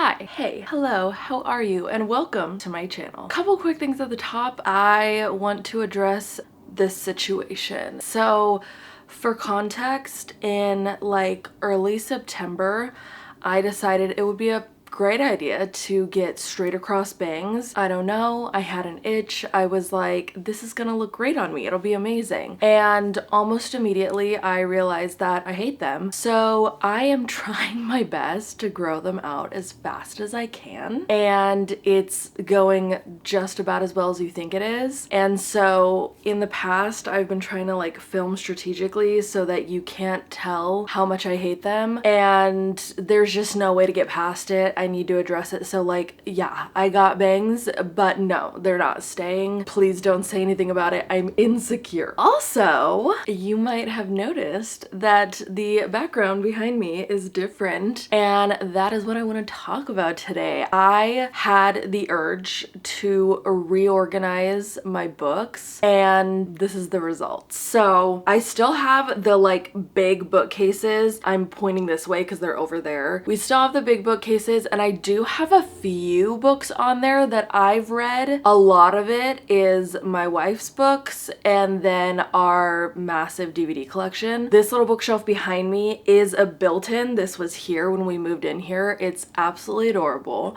Hi, hey, hello, how are you? And welcome to my channel. Couple quick things at the top. I want to address this situation. So for context, in like early September, I decided it would be a great idea to get straight across bangs. I don't know, I had an itch. I was like, this is gonna look great on me, it'll be amazing. And almost immediately I realized that I hate them. So I am trying my best to grow them out as fast as I can. And it's going just about as well as you think it is. And so in the past, I've been trying to like film strategically so that you can't tell how much I hate them. And there's just no way to get past it. I need to address it. So like, yeah, I got bangs, but no, they're not staying. Please don't say anything about it. I'm insecure. Also, you might have noticed that the background behind me is different, and that is what I want to talk about today. I had the urge to reorganize my books, and this is the result. So I still have the like big bookcases. I'm pointing this way because they're over there. We still have the big bookcases, and I do have a few books on there that I've read. A lot of it is my wife's books and then our massive DVD collection. This little bookshelf behind me is a built-in. This was here when we moved in here. It's absolutely adorable.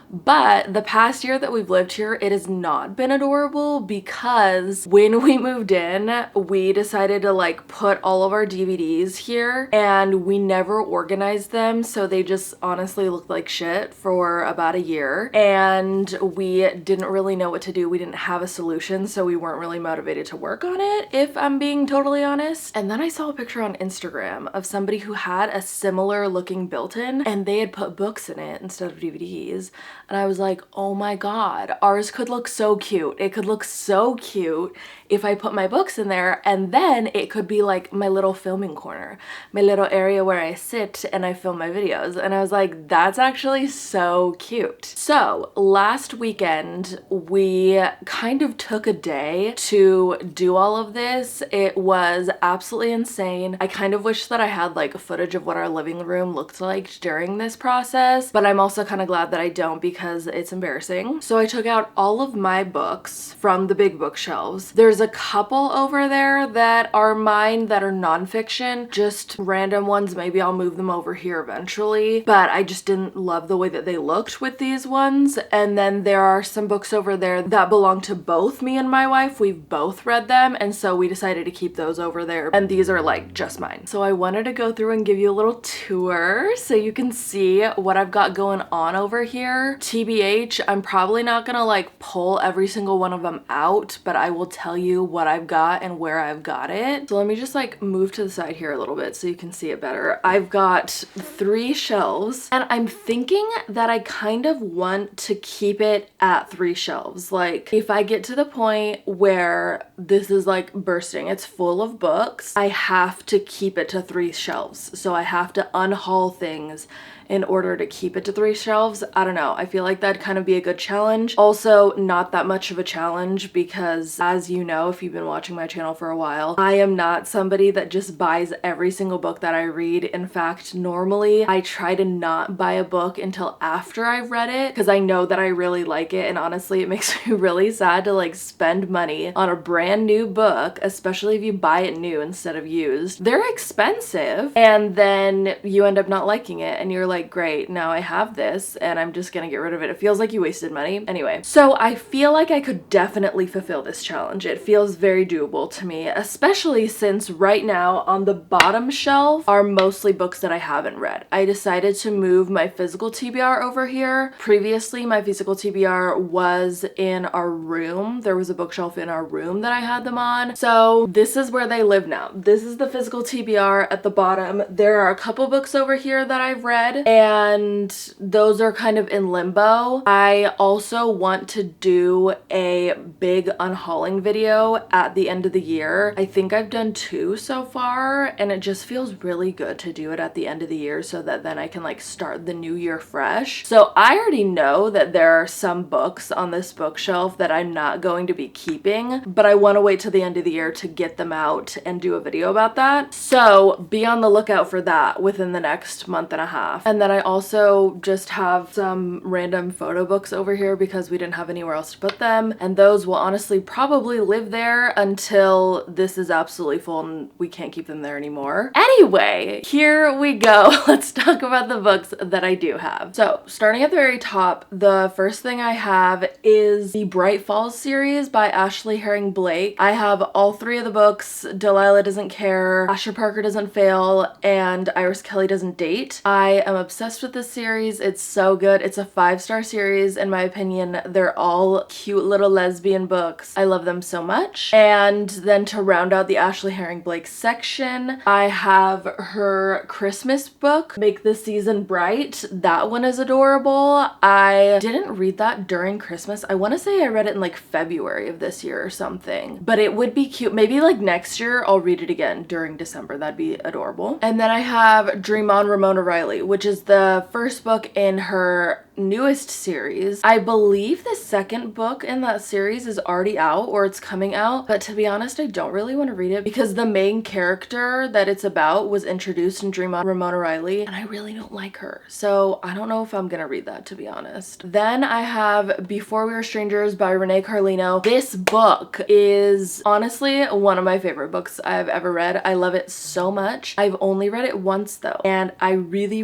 But the past year that we've lived here, it has not been adorable because when we moved in, we decided to like put all of our DVDs here and we never organized them. So they just honestly looked like shit for about a year. And we didn't really know what to do. We didn't have a solution. So we weren't really motivated to work on it, if I'm being totally honest. And then I saw a picture on Instagram of somebody who had a similar looking built-in and they had put books in it instead of DVDs. And I was like, oh my God, ours could look so cute. It could look so cute if I put my books in there, and then it could be like my little filming corner, my little area where I sit and I film my videos. And I was like, that's actually so cute. So last weekend, we kind of took a day to do all of this. It was absolutely insane. I kind of wish that I had like footage of what our living room looked like during this process, but I'm also kind of glad that I don't because it's embarrassing. So I took out all of my books from the big bookshelves. There's a couple over there that are mine that are nonfiction, just random ones. Maybe I'll move them over here eventually, but I just didn't love the way that they looked with these ones. And then there are some books over there that belong to both me and my wife. We've both read them, and so we decided to keep those over there, and these are like just mine. So I wanted to go through and give you a little tour so you can see what I've got going on over here. TBH, I'm probably not gonna like pull every single one of them out, but I will tell you what I've got and where I've got it. So let me just like move to the side here a little bit so you can see it better. I've got 3 shelves, and I'm thinking that I kind of want to keep it at 3 shelves. Like if I get to the point where this is like bursting, it's full of books, I have to keep it to 3 shelves. So I have to unhaul things in order to keep it to 3 shelves. I don't know. I feel like that'd kind of be a good challenge. Also, not that much of a challenge because, as you know, if you've been watching my channel for a while, I am not somebody that just buys every single book that I read. In fact, normally I try to not buy a book until after I've read it because I know that I really like it, and honestly, it makes me really sad to like spend money on a brand new book, especially if you buy it new instead of used. They're expensive, and then you end up not liking it, and you're like, great, now I have this and I'm just gonna get rid of it. It feels like you wasted money. Anyway, so I feel like I could definitely fulfill this challenge. It feels very doable to me, especially since right now on the bottom shelf are mostly books that I haven't read. I decided to move my physical TBR over here. Previously, my physical TBR was in our room. There was a bookshelf in our room that I had them on. So this is where they live now. This is the physical TBR at the bottom. There are a couple books over here that I've read, and those are kind of in limbo. I also want to do a big unhauling video at the end of the year. I think I've done 2 so far, and it just feels really good to do it at the end of the year so that then I can like start the new year fresh. So I already know that there are some books on this bookshelf that I'm not going to be keeping, but I want to wait till the end of the year to get them out and do a video about that. So be on the lookout for that within the next month and a half. And And then I also just have some random photo books over here because we didn't have anywhere else to put them. And those will honestly probably live there until this is absolutely full and we can't keep them there anymore. Anyway, here we go. Let's talk about the books that I do have. So starting at the very top, the first thing I have is the Bright Falls series by Ashley Herring Blake. I have all three of the books: Delilah Doesn't Care, Asher Parker Doesn't Fail, and Iris Kelly Doesn't Date. I am obsessed with this series. It's so good. It's a 5-star series in my opinion. They're all cute little lesbian books. I love them so much. And then to round out the Ashley Herring Blake section, I have her Christmas book, Make the Season Bright. That one is adorable. I didn't read that during Christmas. I want to say I read it in like February of this year or something, but it would be cute. Maybe like next year I'll read it again during December. That'd be adorable. And then I have Dream On Ramona Riley, which is the first book in her newest series. I believe the second book in that series is already out or it's coming out, but to be honest, I don't really want to read it because the main character that it's about was introduced in Dream On Ramona Riley and I really don't like her. So I don't know if I'm gonna read that, to be honest. Then I have Before We Were Strangers by Renee Carlino. This book is honestly one of my favorite books I've ever read. I love it so much. I've only read it once though, and I really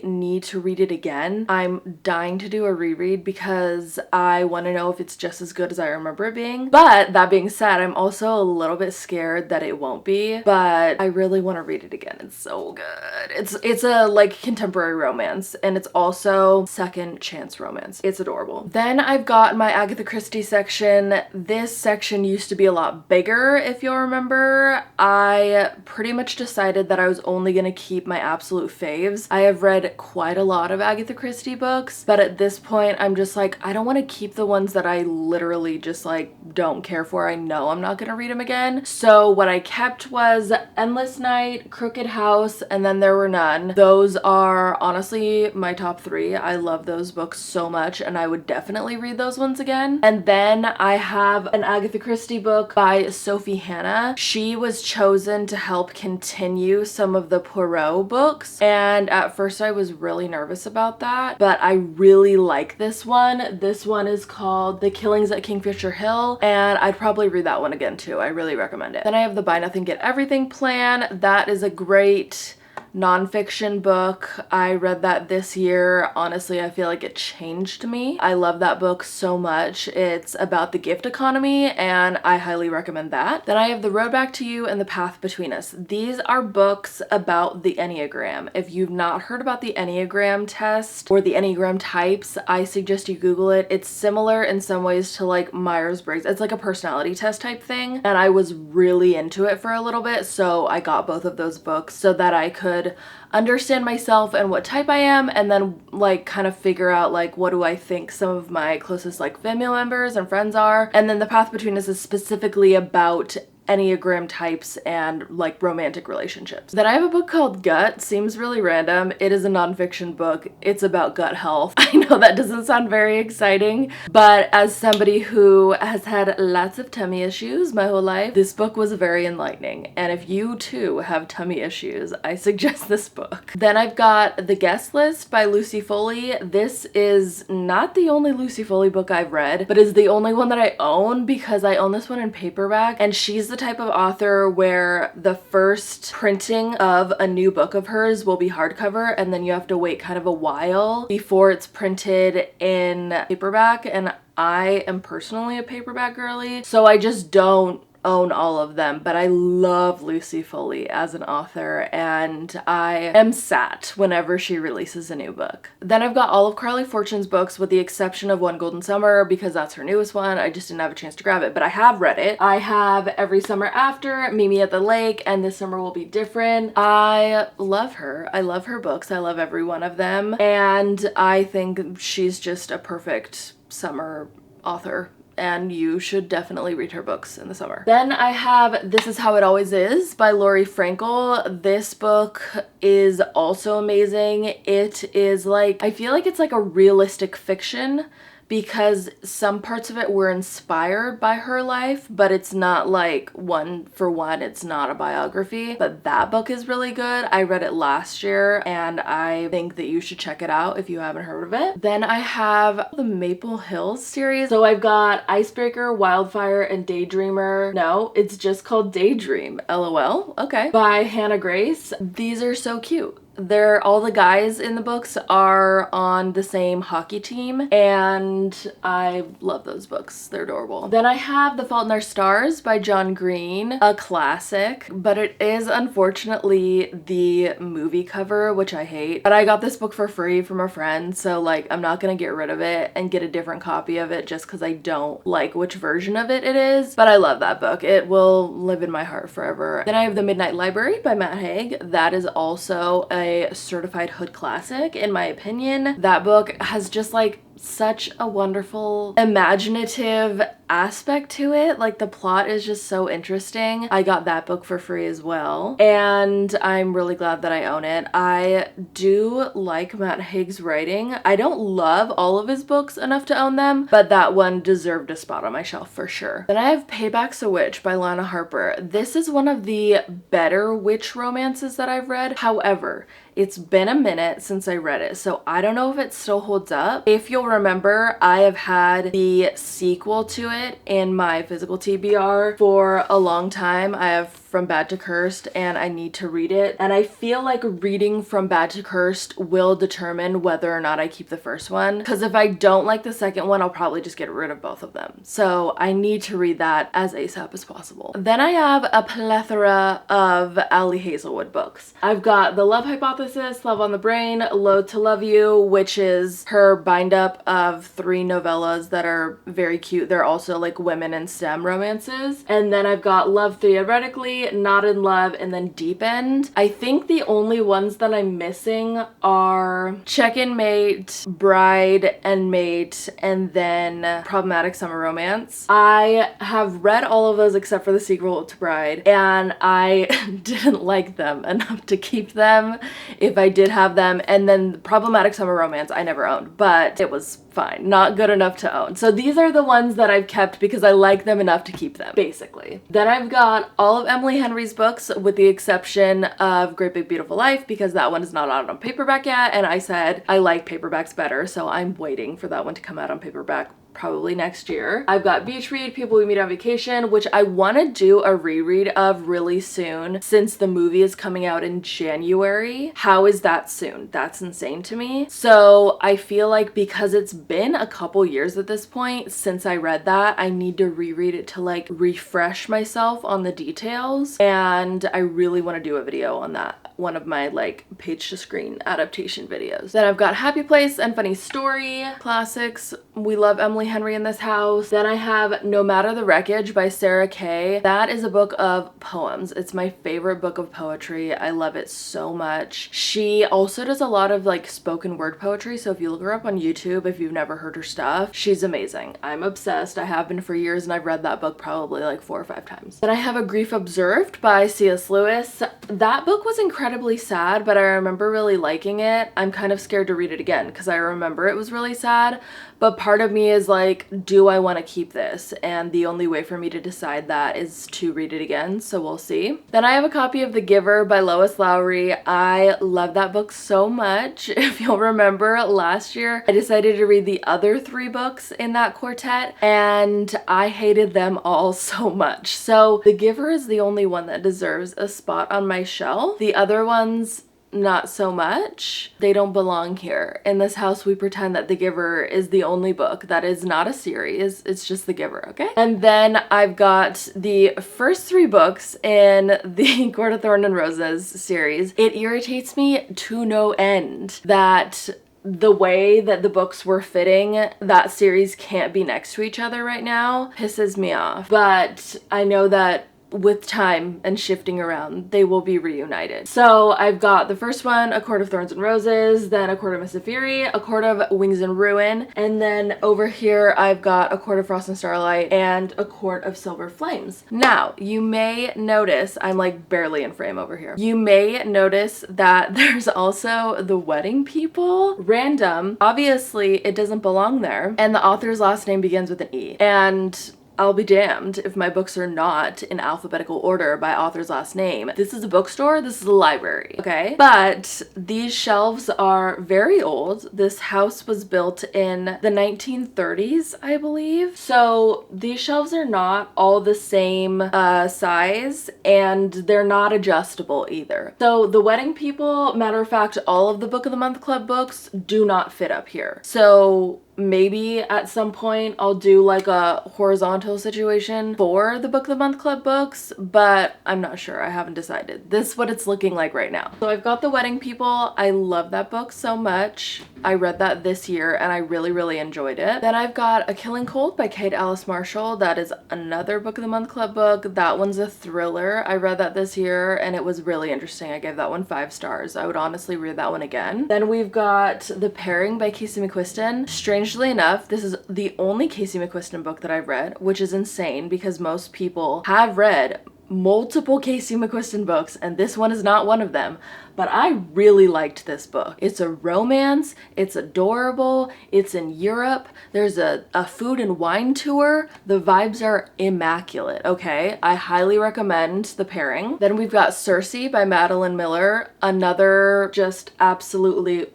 need to read it again. I'm dying to do a reread because I want to know if it's just as good as I remember it being. But that being said, I'm also a little bit scared that it won't be, but I really want to read it again. It's so good. It's a like contemporary romance and it's also second chance romance. It's adorable. Then I've got my Agatha Christie section. This section used to be a lot bigger, if you'll remember. I pretty much decided that I was only gonna keep my absolute faves. I have read quite a lot of Agatha Christie books, but at this point I'm just like, I don't want to keep the ones that I literally just like don't care for. I know I'm not gonna read them again. So what I kept was Endless Night, Crooked House, and Then There Were None. Those are honestly my top 3. I love those books so much and I would definitely read those ones again. And then I have an Agatha Christie book by Sophie Hannah. She was chosen to help continue some of the Poirot books, and at first I was really nervous about that, but I really like this one. This one is called The Killings at Kingfisher Hill, and I'd probably read that one again too. I really recommend it. Then I have the Buy Nothing Get Everything Plan. That is a great nonfiction book. I read that this year. Honestly, I feel like it changed me. I love that book so much. It's about the gift economy and I highly recommend that. Then I have The Road Back to You and The Path Between Us. These are books about the Enneagram. If you've not heard about the Enneagram test or the Enneagram types, I suggest you Google it. It's similar in some ways to like Myers-Briggs. It's like a personality test type thing, and I was really into it for a little bit, so I got both of those books so that I could understand myself and what type I am, and then like kind of figure out like what do I think some of my closest like family members and friends are. And then The Path Between Us is specifically about Enneagram types and like romantic relationships. Then I have a book called Gut. Seems really random. It is a nonfiction book. It's about gut health. I know that doesn't sound very exciting, but as somebody who has had lots of tummy issues my whole life, this book was very enlightening. And if you too have tummy issues, I suggest this book. Then I've got The Guest List by Lucy Foley. This is not the only Lucy Foley book I've read, but is the only one that I own because I own this one in paperback, and she's the type of author where the first printing of a new book of hers will be hardcover and then you have to wait kind of a while before it's printed in paperback, and I am personally a paperback girly, so I just don't own all of them, but I love Lucy Foley as an author and I am sat whenever she releases a new book. Then I've got all of Carly Fortune's books with the exception of One Golden Summer because that's her newest one. I just didn't have a chance to grab it, but I have read it. I have Every Summer After, Mimi at the Lake, and This Summer Will Be Different. I love her. I love her books. I love every one of them, and I think she's just a perfect summer author, and you should definitely read her books in the summer. Then I have This Is How It Always Is by Laurie Frankel. This book is also amazing. It is like, I feel like it's like a realistic fiction because some parts of it were inspired by her life, but it's not like one for one, it's not a biography. But that book is really good. I read it last year and I think that you should check it out if you haven't heard of it. Then I have the Maple Hills series. So I've got Icebreaker, Wildfire, and Daydreamer. No, it's just called Daydream. LOL. Okay. By Hannah Grace. These are so cute. All the guys in the books are on the same hockey team, and I love those books. They're adorable. Then I have The Fault in Our Stars by John Green, a classic, but it is unfortunately the movie cover, which I hate. But I got this book for free from a friend, so like I'm not gonna get rid of it and get a different copy of it just because I don't like which version of it is. But I love that book. It will live in my heart forever. Then I have The Midnight Library by Matt Haig. That is also a certified hood classic in my opinion. That book has just like such a wonderful imaginative aspect to it. Like the plot is just so interesting. I got that book for free as well, and I'm really glad that I own it. I do like Matt Haig's writing. I don't love all of his books enough to own them, but that one deserved a spot on my shelf for sure. Then I have Payback's a Witch by Lana Harper. This is one of the better witch romances that I've read. However, it's been a minute since I read it, so I don't know if it still holds up. If you'll remember, I have had the sequel to it in my physical TBR for a long time. I have From Bad to Cursed, and I need to read it. And I feel like reading From Bad to Cursed will determine whether or not I keep the first one. Because if I don't like the second one, I'll probably just get rid of both of them. So I need to read that as ASAP as possible. Then I have a plethora of Ali Hazelwood books. I've got The Love Hypothesis, Love on the Brain, Loathe to Love You, which is her bind up of 3 novellas that are very cute. They're also like women in STEM romances. And then I've got Love Theoretically, Not in Love, and then Deep End. I think the only ones that I'm missing are Check-in Mate, Bride and Mate, and then Problematic Summer Romance. I have read all of those except for the sequel to Bride, and I didn't like them enough to keep them if I did have them. And then Problematic Summer Romance I never owned, but it was fine. Not good enough to own. So these are the ones that I've kept because I like them enough to keep them, basically. Then I've got all of Emily Henry's books with the exception of Great Big Beautiful Life because that one is not out on paperback yet, and I said I like paperbacks better, so I'm waiting for that one to come out on paperback probably next year. I've got Beach Read, People We Meet on Vacation, which I want to do a reread of really soon since the movie is coming out in January. How is that soon? That's insane to me. So I feel like because it's been a couple years at this point since I read that, I need to reread it to like refresh myself on the details, and I really want to do a video on that. One of my like page to screen adaptation videos. Then I've got Happy Place and Funny Story classics. We love Emily Henry in this house. Then I have No Matter the Wreckage by Sarah Kay. That is a book of poems. It's my favorite book of poetry. I love it so much. She also does a lot of like spoken word poetry, so if you look her up on YouTube, if you've never heard her stuff, she's amazing. I'm obsessed. I have been for years, and I've read that book probably like 4 or 5 times. Then I have A Grief Observed by C.S. Lewis. That book was incredibly sad, but I remember really liking it. I'm kind of scared to read it again because I remember it was really sad, but part of me is like, do I want to keep this? And the only way for me to decide that is to read it again, so we'll see. Then I have a copy of The Giver by Lois Lowry. I love that book so much. If you'll remember, last year I decided to read the other 3 books in that quartet, and I hated them all so much. So The Giver is the only one that deserves a spot on my shelf. The other ones, not so much. They don't belong here. In this house, we pretend that The Giver is the only book that is not a series. It's just The Giver, okay? And then I've got the first 3 books in the Court of Thorn and Roses series. It irritates me to no end that the way that the books were fitting, that series can't be next to each other right now. Pisses me off. But I know that with time and shifting around, they will be reunited. So I've got the first one, A Court of Thorns and Roses, then A Court of Mist and Fury, A Court of Wings and Ruin, and then over here I've got A Court of Frost and Starlight and A Court of Silver Flames. Now, you may notice, I'm like barely in frame over here. You may notice that there's also The Wedding People. Random. Obviously, it doesn't belong there. And the author's last name begins with an E. And I'll be damned if my books are not in alphabetical order by author's last name. This is a bookstore, this is a library, okay? But these shelves are very old. This house was built in the 1930s, I believe. So these shelves are not all the same size, and they're not adjustable either. So The Wedding People, matter of fact, all of the Book of the Month Club books do not fit up here. So maybe at some point I'll do like a horizontal situation for the Book of the Month Club books, but I'm not sure. I haven't decided. This is what it's looking like right now. So I've got The Wedding People. I love that book so much. I read that this year and I really, really enjoyed it. Then I've got A Killing Cold by Kate Alice Marshall. That is another Book of the Month Club book. That one's a thriller. I read that this year and it was really interesting. I gave that one 5 stars. I would honestly read that one again. Then we've got The Pairing by Casey McQuiston. Strangely enough, this is the only Casey McQuiston book that I've read, which is insane because most people have read multiple Casey McQuiston books and this one is not one of them. But I really liked this book. It's a romance, it's adorable, it's in Europe, there's a food and wine tour. The vibes are immaculate, okay? I highly recommend The Pairing. Then we've got Circe by Madeline Miller, another just absolutely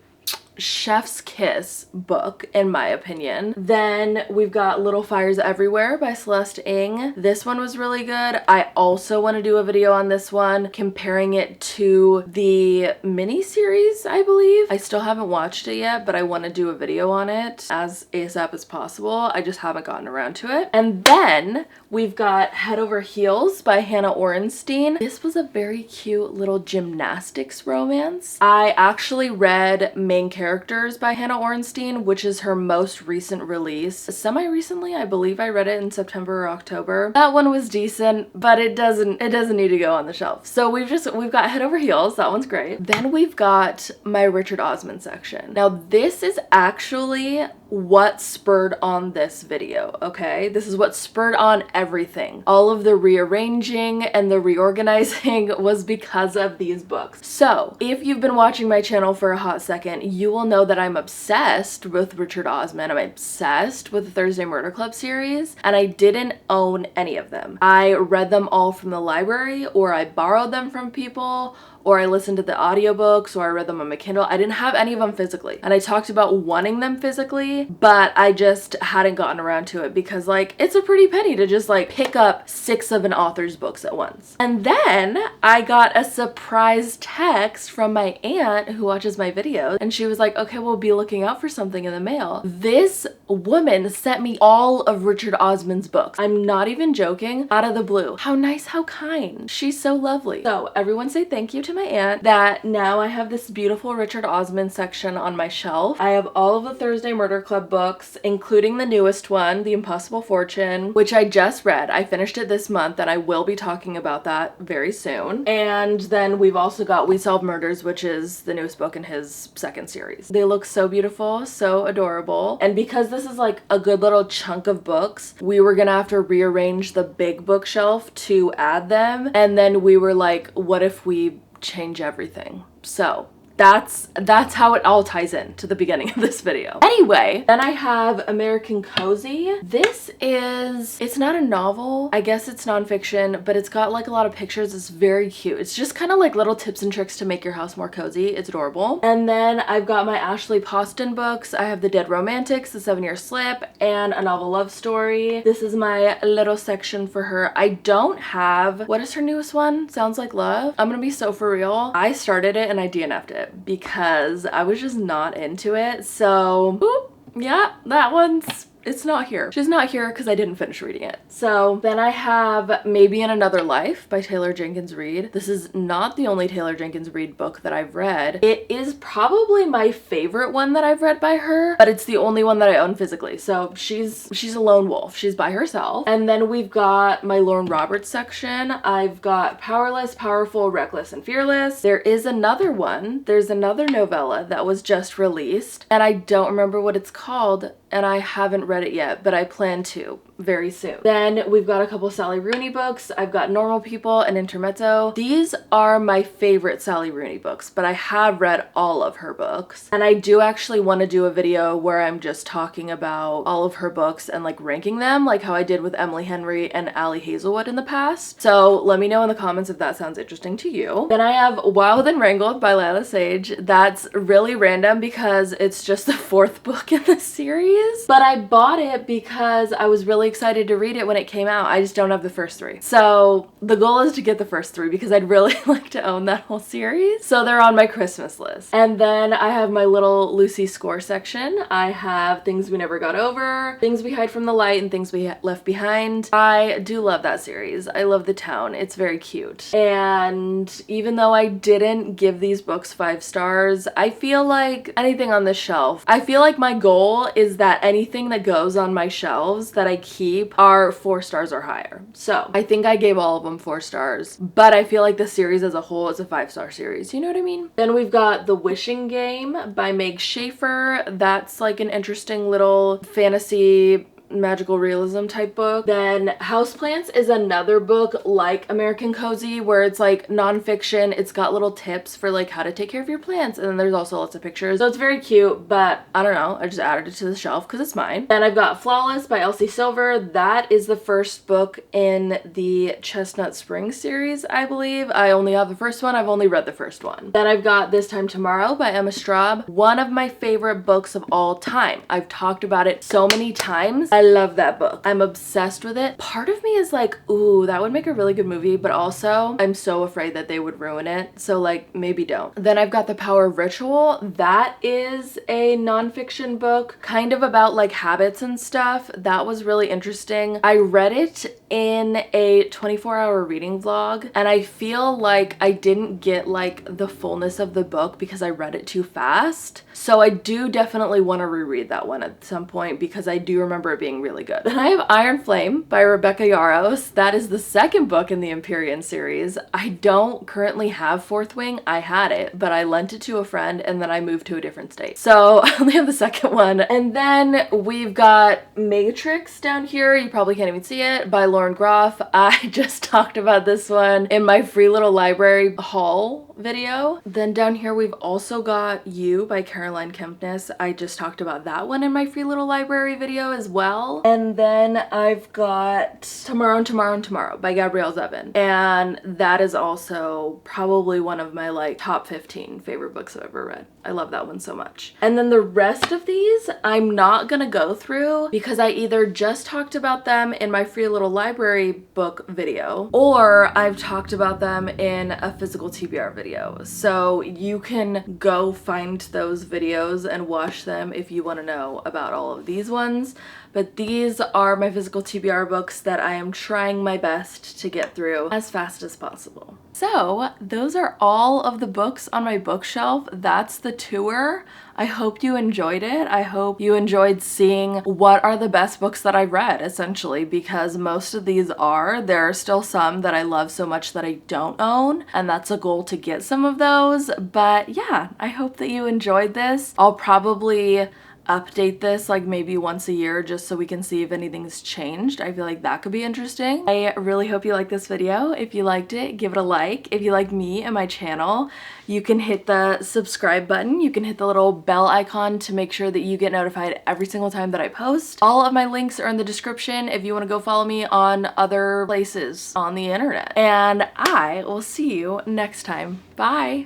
chef's kiss book in my opinion. Then we've got Little Fires Everywhere by Celeste Ng. This one was really good. I also want to do a video on this one comparing it to the mini-series, I believe. I still haven't watched it yet, but I want to do a video on it as ASAP as possible. I just haven't gotten around to it. And then we've got Head Over Heels by Hannah Orenstein. This was a very cute little gymnastics romance. I actually read Main Characters by Hannah Orenstein, which is her most recent release. Semi-recently, I believe I read it in September or October. That one was decent, but it doesn't need to go on the shelf. So we've got Head Over Heels, that one's great. Then we've got my Richard Osman section. Now this is actually what spurred on this video, okay? This is what spurred on everything. All of the rearranging and the reorganizing was because of these books. So if you've been watching my channel for a hot second, you will know that I'm obsessed with Richard Osman. I'm obsessed with the Thursday Murder Club series, and I didn't own any of them. I read them all from the library, or I borrowed them from people, or I listened to the audiobooks, or I read them on my Kindle. I didn't have any of them physically. And I talked about wanting them physically, but I just hadn't gotten around to it because like, it's a pretty penny to just like pick up 6 of an author's books at once. And then I got a surprise text from my aunt who watches my videos, and she was like, okay, we'll be looking out for something in the mail. This woman sent me all of Richard Osman's books. I'm not even joking, out of the blue. How nice, how kind. She's so lovely. So everyone say thank you to my aunt that now I have this beautiful Richard Osman section on my shelf. I have all of the Thursday Murder Club books, including the newest one, The Impossible Fortune, which I just read. I finished it this month and I will be talking about that very soon. And then we've also got We Solve Murders, which is the newest book in his second series. They look so beautiful, so adorable. And because this is like a good little chunk of books, we were gonna have to rearrange the big bookshelf to add them. And then we were like, what if we change everything? So that's how it all ties in to the beginning of this video. Anyway, then I have American Cozy. This is, it's not a novel. I guess it's nonfiction, but it's got like a lot of pictures. It's very cute. It's just kind of like little tips and tricks to make your house more cozy. It's adorable. And then I've got my Ashley Poston books. I have The Dead Romantics, The 7-Year Slip, and A Novel Love Story. This is my little section for her. I don't have, what is her newest one? Sounds Like Love. I'm gonna be so for real. I started it and I DNF'd it because I was just not into it. So, boop, yeah, that one's it's not here. She's not here because I didn't finish reading it. So then I have Maybe in Another Life by Taylor Jenkins Reid. This is not the only Taylor Jenkins Reid book that I've read. It is probably my favorite one that I've read by her, but it's the only one that I own physically. So she's a lone wolf. She's by herself. And then we've got my Lauren Roberts section. I've got Powerless, Powerful, Reckless, and Fearless. There is another one. There's another novella that was just released, and I don't remember what it's called, and I haven't read it yet, but I plan to very soon. Then we've got a couple Sally Rooney books. I've got Normal People and Intermezzo. These are my favorite Sally Rooney books, but I have read all of her books. And I do actually want to do a video where I'm just talking about all of her books and like ranking them, like how I did with Emily Henry and Ali Hazelwood in the past. So let me know in the comments if that sounds interesting to you. Then I have Wild and Wrangled by Lila Sage. That's really random because it's just the 4th book in the series, but I bought it because I was really excited to read it when it came out. I just don't have the first 3. So the goal is to get the first 3 because I'd really like to own that whole series. So they're on my Christmas list. And then I have my little Lucy Score section. I have Things We Never Got Over, Things We Hide from the Light, and Things We Left Behind. I do love that series. I love the town. It's very cute. And even though I didn't give these books 5 stars, I feel like anything on this shelf, I feel like my goal is that anything that goes on my shelves that I keep are 4 stars or higher. So I think I gave all of them 4 stars, but I feel like the series as a whole is a 5-star series. You know what I mean? Then we've got The Wishing Game by Meg Schaefer. That's like an interesting little fantasy magical realism type book. Then Houseplants is another book like American Cozy where it's like nonfiction. It's got little tips for like how to take care of your plants, and then there's also lots of pictures. So it's very cute, but I don't know, I just added it to the shelf because it's mine. Then I've got Flawless by Elsie Silver. That is the first book in the Chestnut Springs series, I believe. I only have the first one. I've only read the first one. Then I've got This Time Tomorrow by Emma Straub. One of my favorite books of all time. I've talked about it so many times. I love that book. I'm obsessed with it. Part of me is like, ooh, that would make a really good movie, but also I'm so afraid that they would ruin it. So like, maybe don't. Then I've got The Power of Ritual. That is a nonfiction book, kind of about like habits and stuff. That was really interesting. I read it in a 24-hour reading vlog, and I feel like I didn't get like the fullness of the book because I read it too fast. So I do definitely want to reread that one at some point because I do remember it being really good. Then I have Iron Flame by Rebecca Yarros. That is the 2nd book in the Empyrean series. I don't currently have Fourth Wing. I had it, but I lent it to a friend and then I moved to a different state. So I only have the 2nd one. And then we've got Matrix down here. You probably can't even see it, by Lauren Groff. I just talked about this one in my Free Little Library haul video. Then down here we've also got You by Caroline Kempness. I just talked about that one in my Free Little Library video as well. And then I've got Tomorrow and Tomorrow and Tomorrow by Gabrielle Zevin. And that is also probably one of my like top 15 favorite books I've ever read. I love that one so much. And then the rest of these I'm not gonna go through because I either just talked about them in my Free Little Library book video or I've talked about them in a physical TBR video. So you can go find those videos and watch them if you want to know about all of these ones. But these are my physical TBR books that I am trying my best to get through as fast as possible. So those are all of the books on my bookshelf. That's the tour. I hope you enjoyed it. I hope you enjoyed seeing what are the best books that I've read, essentially, because most of these are. There are still some that I love so much that I don't own, and that's a goal to get some of those. But yeah, I hope that you enjoyed this. I'll probably update this like maybe once a year just so we can see if anything's changed. I feel like that could be interesting. I really hope you liked this video. If you liked it, give it a like. If you like me and my channel, you can hit the subscribe button. You can hit the little bell icon to make sure that you get notified every single time that I post. All of my links are in the description if you want to go follow me on other places on the internet. And I will see you next time. Bye!